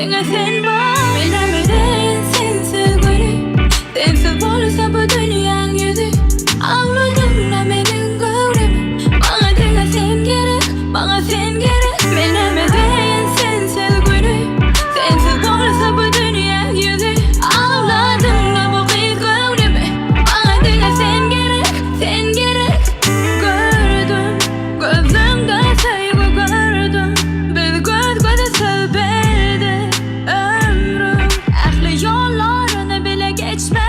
Dengar sen var. Bilemeden sensiz gülü. Sensiz olursa bu dünyanın yüzü. Ağladım da benim gönlüm. Bana dengar sen gerek. Bana sen gerek. Bilemeden sensiz gülü. Sensiz olursa bu dünyanın yüzü. Ağladım da bu kız gönlüm. Bana dengar sen gerek. Sen gerek. Gördüm. Gözümde sevgi gördüm. Bir göz göze sevberdi ömrüm. Ehli yollarını bile geçme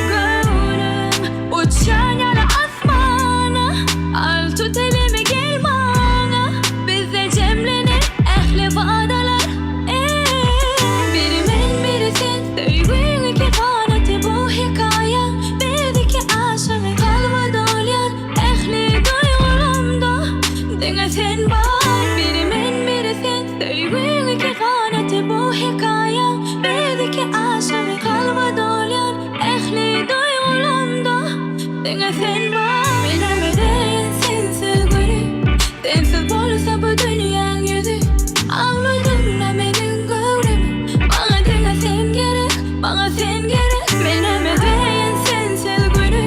gönlüm. Uçan yana asmana. Al tut elimi gel bana. Bizde cemlenir ehli vadalar. Biri men biri sen. Sevgin iki kanatı bu hikaye. Bizdeki aşkı kalmadı olyan. Ehli duygularımda. Dengar sen var. Biri men biri sen. Sevgin iki kanatı bu hikaye. Bizdeki aşkı kalmadı olyan. Ehli duygularımda. Dengar sen var. Bilemeden sensiz gülü. Sensiz olursa bu dünyanın yüzü. Ağladım da benim gönlüm. Bana dengar sen gerek. Bana sen gerek. Bilemeden sensiz gülü.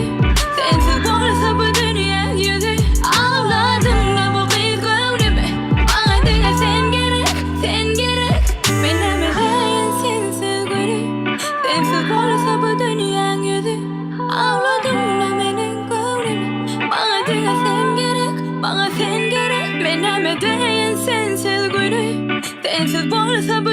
Sensiz olursa bu dünyanın yüzü. Ağladım da bu kız gönlüm. Bana dengar sen gerek. Sen gerek. Bilemeden sensiz gülü. Sensiz olursa bu dünyanın yüzü. Ağladım da benim gönlüm. Bana dengar sen gerek. Bana sen gerek. Bilemeden sensiz gülü. Sensiz olursa bu